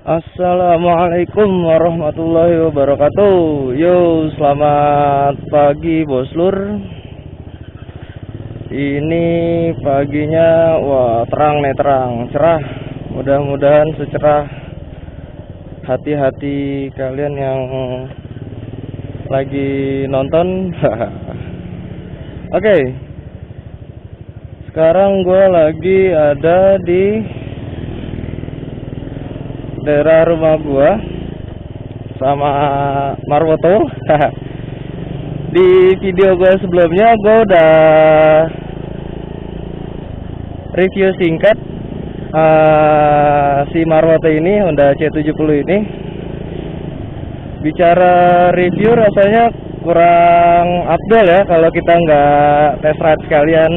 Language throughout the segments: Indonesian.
Assalamualaikum warahmatullahi wabarakatuh. Yo, selamat pagi boslur. Ini paginya terang nih, cerah. Mudah-mudahan secerah hati-hati kalian yang lagi nonton. Oke. Sekarang gue lagi ada di daerah rumah gua sama Marwoto. Di video gua sebelumnya gua udah review singkat si Marwoto ini, Honda C70 ini. Bicara review rasanya kurang afdol ya kalau kita nggak test ride sekalian.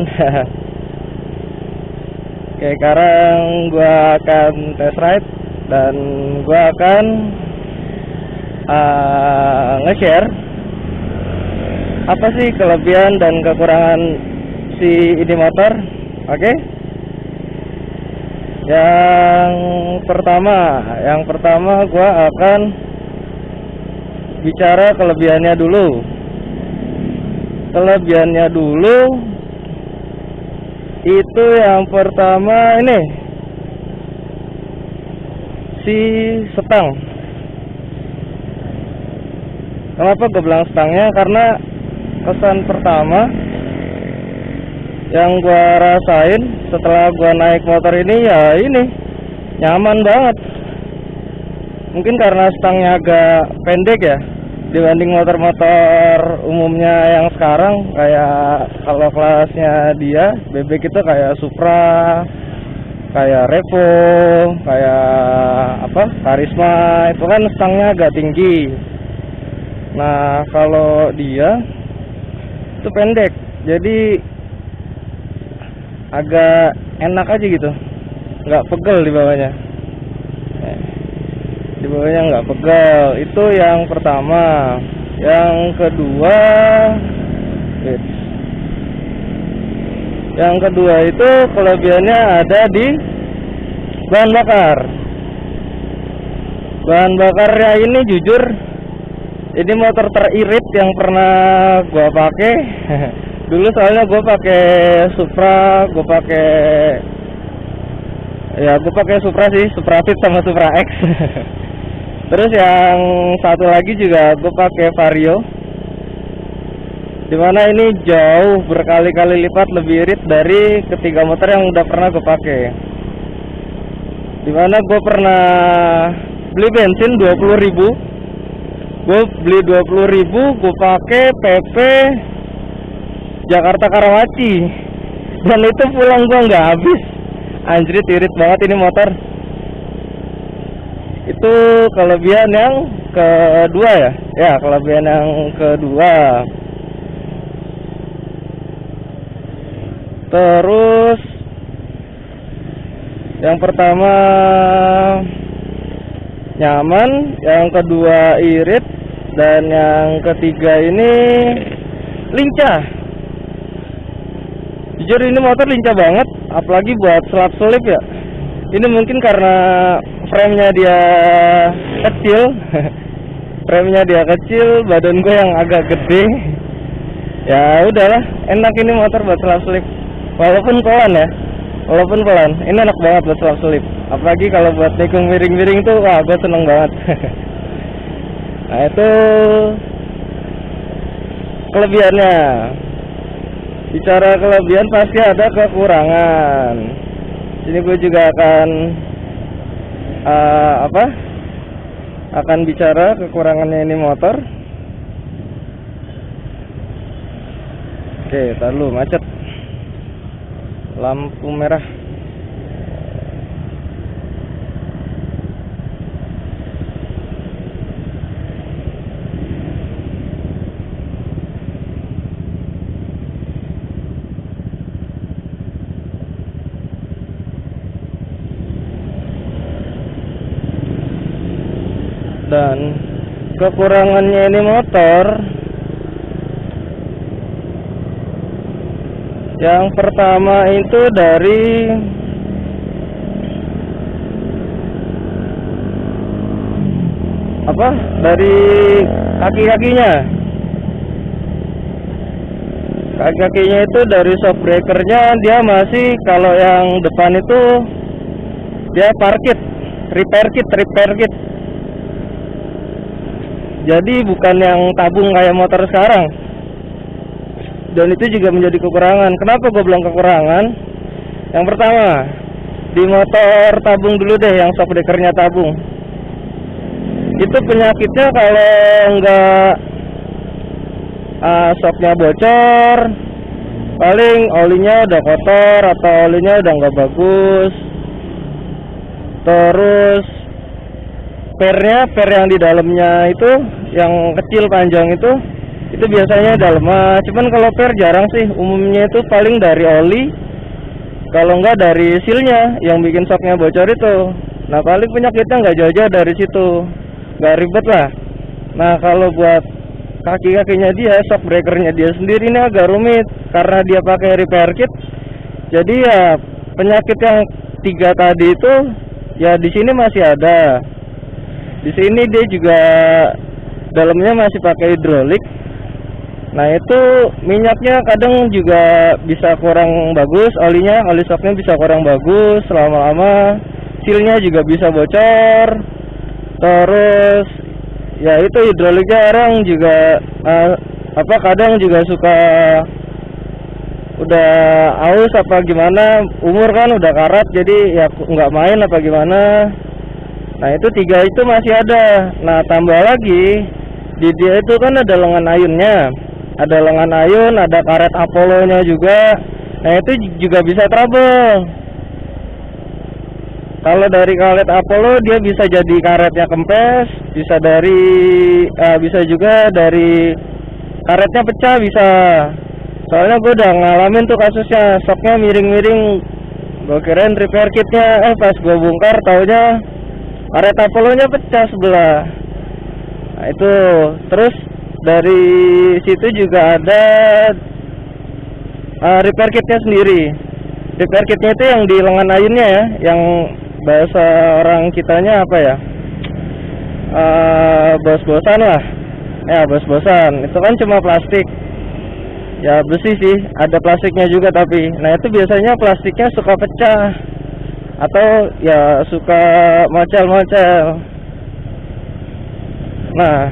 Oke, sekarang gua akan test ride dan gue akan nge-share apa sih kelebihan dan kekurangan si ini motor. Oke. Yang pertama gue akan bicara kelebihannya dulu. Itu yang pertama ini, si stang. Kenapa gue bilang stangnya? Karena kesan pertama yang gue rasain setelah gue naik motor ini, ya ini nyaman banget. Mungkin karena stangnya agak pendek ya dibanding motor-motor umumnya yang sekarang. Kayak kalau kelasnya dia bebek itu kayak Supra, kayak Revo, kayak Karisma, itu kan stangnya agak tinggi. Nah, kalau dia itu pendek, jadi agak enak aja gitu, nggak pegel di bawahnya. Di bawahnya nggak pegel. Itu yang pertama. Yang kedua itu kelebihannya ada di bahan bakar. Bahan bakarnya ini jujur, ini motor teririt yang pernah gua pakai. Dulu soalnya gua pakai Supra, gua pakai Supra sih, Supra Fit sama Supra X. Terus yang satu lagi juga gua pakai Vario, dimana ini jauh berkali-kali lipat lebih irit dari ketiga motor yang udah pernah gue pakai. Dimana gue pernah beli bensin 20.000, gue beli 20.000, gue pakai PP Jakarta Karawaci, dan itu pulang gue nggak habis. Anjrit, irit banget ini motor. Itu kelebihan yang kedua ya. Ya, kelebihan yang kedua. Terus yang pertama nyaman, yang kedua irit, dan yang ketiga ini lincah. Jujur ini motor lincah banget, apalagi buat selap-selip ya. Ini mungkin karena frame-nya dia kecil. Frame-nya dia kecil, badan gue yang agak gede. Ya udahlah, enak ini motor buat selap-selip. Walaupun pelan, ini enak banget buat selap-selip. Apalagi kalau buat tikung miring-miring tuh, wah gue seneng banget. Nah, itu kelebihannya. Bicara kelebihan pasti ada kekurangan. Sini gue juga akan bicara kekurangannya ini motor. Oke, tar dulu, macet. Lampu merah. Dan kekurangannya ini motor, yang pertama itu dari dari kaki-kakinya. Kaki-kakinya itu dari shock breakernya dia masih, kalau yang depan itu dia repair kit. Jadi bukan yang tabung kayak motor sekarang. Dan itu juga menjadi kekurangan. Kenapa gue bilang kekurangan? Yang pertama, di motor tabung dulu deh, yang shock breakernya tabung. Itu penyakitnya kalau enggak shocknya bocor, paling olinya udah kotor atau olinya udah nggak bagus. Terus per yang di dalamnya itu, yang kecil panjang itu biasanya udah lemah. Cuman kalau per jarang sih, umumnya itu paling dari oli, kalau enggak dari sealnya yang bikin shocknya bocor itu. Nah paling penyakitnya nggak jauh-jauh dari situ, nggak ribet lah. Nah kalau buat kaki-kakinya dia, shock breakernya dia sendiri ini agak rumit karena dia pakai repair kit. Jadi ya penyakit yang 3 tadi itu ya di sini masih ada. Di sini dia juga dalamnya masih pakai hidrolik. Nah itu minyaknya kadang juga bisa kurang bagus, oli shocknya bisa kurang bagus lama-lama, sealnya juga bisa bocor. Terus ya itu hidroliknya orang juga kadang juga suka udah aus apa gimana, umur kan udah karat jadi ya nggak main apa gimana. Nah itu 3 itu masih ada. Nah tambah lagi di dia itu kan ada lengan ayunnya, ada karet Apollo-nya juga. Nah itu juga bisa trouble. Kalau dari karet Apollo dia bisa jadi karetnya kempes, bisa juga dari karetnya pecah bisa. Soalnya gue udah ngalamin tuh kasusnya, shocknya miring-miring. Gue kirain repair kitnya, pas gue bongkar taunya karet Apollo-nya pecah sebelah. Nah itu, terus dari situ juga ada repair kitnya sendiri. Repair kitnya itu yang di lengan ayunnya ya, yang bahasa orang kitanya apa ya, bos-bosan lah ya, bos-bosan. Itu kan cuma plastik ya, besi sih, ada plastiknya juga tapi. Nah itu biasanya plastiknya suka pecah atau ya suka mocel-mocel. Nah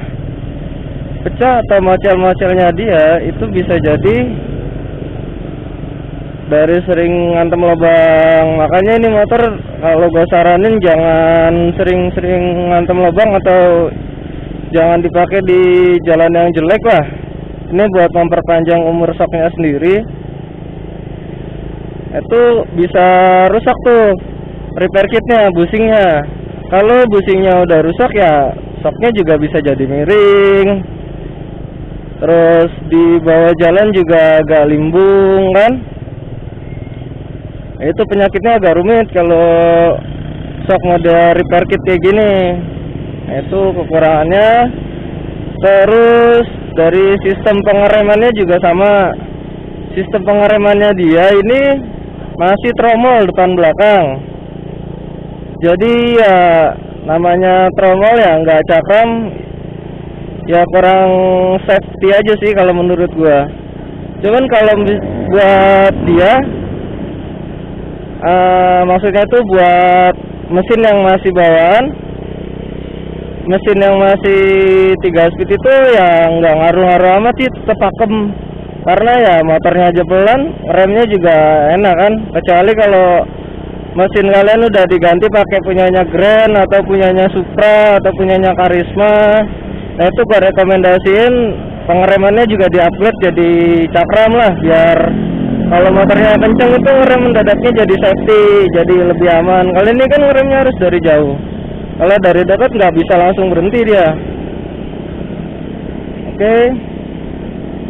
pecah atau mocel-mocelnya dia itu bisa jadi dari sering ngantem lubang. Makanya ini motor kalau gue saranin jangan sering-sering ngantem lubang atau jangan dipakai di jalan yang jelek lah. Ini buat memperpanjang umur shocknya sendiri. Itu bisa rusak tuh repair kitnya, busingnya. Kalau busingnya udah rusak ya shocknya juga bisa jadi miring. Terus di bawah jalan juga agak limbung kan. Itu penyakitnya agak rumit kalau shock mode repair kit kayak gini. Itu kekurangannya. Terus dari sistem pengeremannya juga sama. Sistem pengeremannya dia ini masih tromol depan belakang. Jadi ya namanya tromol ya nggak cakram, ya kurang safety aja sih kalau menurut gua. Cuman kalau buat dia maksudnya itu buat mesin yang masih bawaan, mesin yang masih 3 speed itu ya nggak ngaruh-ngaruh amat sih, tetap pakem. Karena ya motornya aja pelan, remnya juga enak kan. Kecuali kalau mesin kalian udah diganti pakai punyanya Grand atau punyanya Supra atau punyanya Karisma. Nah itu gue rekomendasiin pengeremannya juga di-upgrade jadi cakram lah, biar kalau motornya kenceng itu rem mendadaknya jadi safety, jadi lebih aman. Kalau ini kan remnya harus dari jauh. Kalau dari dekat nggak bisa langsung berhenti dia. Oke.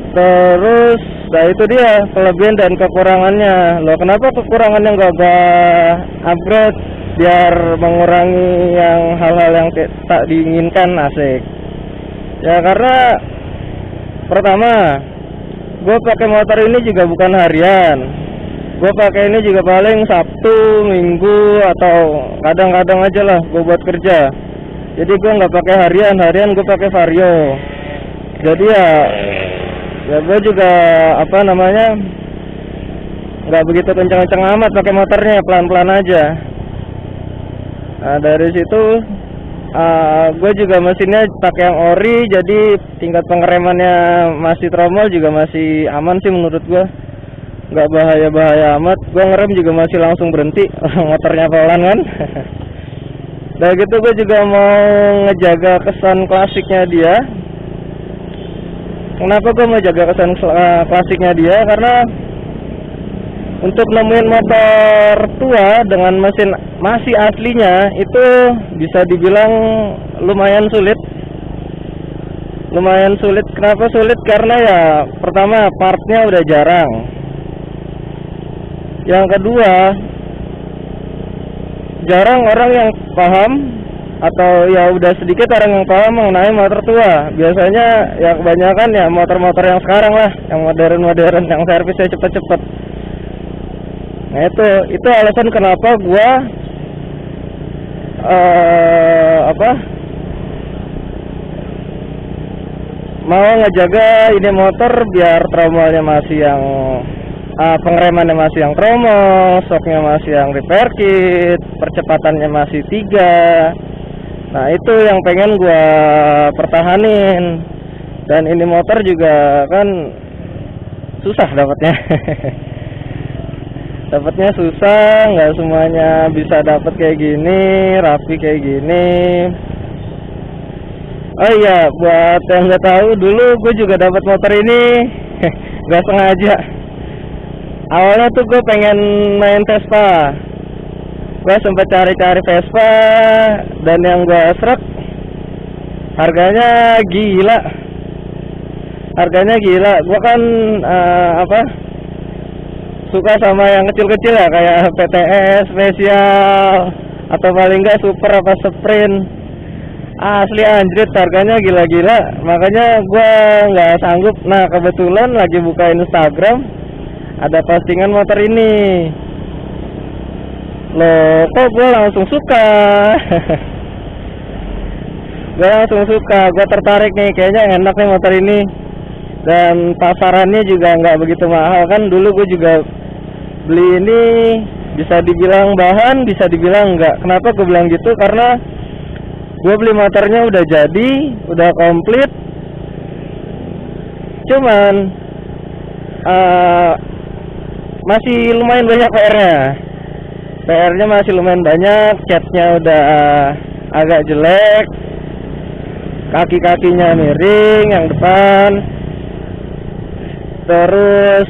Terus, nah itu dia kelebihan dan kekurangannya. Loh kenapa kekurangannya nggak upgrade biar mengurangi yang hal-hal yang tak diinginkan? Asik. Ya karena pertama, gue pakai motor ini juga bukan harian. Gue pakai ini juga paling Sabtu, Minggu atau kadang-kadang aja lah gue buat kerja. Jadi gue nggak pakai harian gue pakai Vario. Jadi ya gue juga apa namanya, nggak begitu kencang-kencang amat pakai motornya, pelan-pelan aja. Nah dari situ gue juga mesinnya pakai yang ori, jadi tingkat pengeremannya masih tromol juga masih aman sih menurut gue, nggak bahaya amat. Gue ngerem juga masih langsung berhenti, motornya pelan kan. Dan gitu gue juga mau ngejaga kesan klasiknya dia. Kenapa gue mau jaga kesan klasiknya dia? Karena untuk nemuin motor tua dengan mesin masih aslinya itu bisa dibilang lumayan sulit. Kenapa sulit? Karena ya pertama partnya udah jarang. Yang kedua, jarang orang yang paham, atau ya udah sedikit orang yang paham mengenai motor tua. Biasanya ya kebanyakan ya motor-motor yang sekarang lah, yang modern, yang servisnya cepet-cepet. Nah itu alasan kenapa gua mau ngejaga ini motor biar tromolnya masih yang pengeremannya masih yang tromol, shocknya masih yang repair kit, percepatannya masih 3. Nah itu yang pengen gua pertahanin. Dan ini motor juga kan susah dapatnya. Dapatnya susah, nggak semuanya bisa dapat kayak gini, rapi kayak gini. Oh iya, buat yang nggak tahu, dulu gue juga dapat motor ini nggak sengaja. Awalnya tuh gue pengen main Vespa. Gue sempat cari-cari Vespa, dan yang gue srek harganya gila. Gue kan suka sama yang kecil-kecil ya, kayak PTS spesial atau paling enggak super apa sprint. Asli anjrit, harganya gila-gila. Makanya gua nggak sanggup. Nah kebetulan lagi buka Instagram, ada postingan motor ini. Loh kok gua langsung suka. Gua tertarik nih, kayaknya enak nih motor ini. Dan pasarannya juga nggak begitu mahal kan. Dulu gue juga beli ini, bisa dibilang bahan, bisa dibilang enggak. Kenapa gue bilang gitu? Karena gue beli motornya udah jadi, udah komplit. Cuman masih lumayan banyak PR-nya masih lumayan banyak. Catnya udah agak jelek, kaki-kakinya miring yang depan. Terus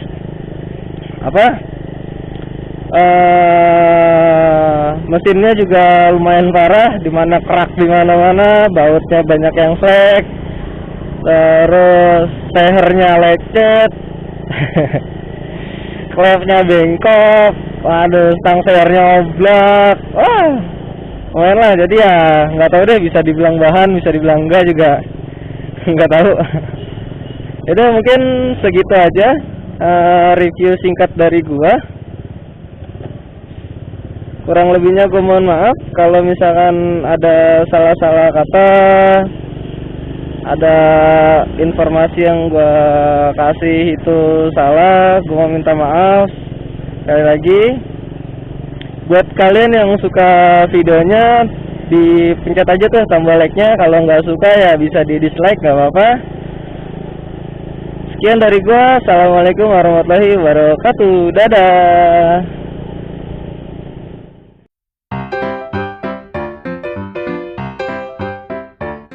mesinnya juga lumayan parah, dimana kerak di mana-mana, bautnya banyak yang flek. Terus stehernya lecet, klepnya bengkok, waduh, stang sehernya oblak. Wah, lumayan lah. Jadi ya nggak tahu deh, bisa dibilang bahan, bisa dibilang enggak juga, nggak tahu. Jadi mungkin segitu aja review singkat dari gua. Kurang lebihnya gua mohon maaf kalau misalkan ada salah-salah kata, ada informasi yang gua kasih itu salah, gua mau minta maaf. Sekali lagi, buat kalian yang suka videonya, dipencet aja tuh tombol like-nya. Kalau nggak suka ya bisa di dislike, nggak apa-apa. Sekian dari gua. Assalamualaikum warahmatullahi wabarakatuh. Dadah.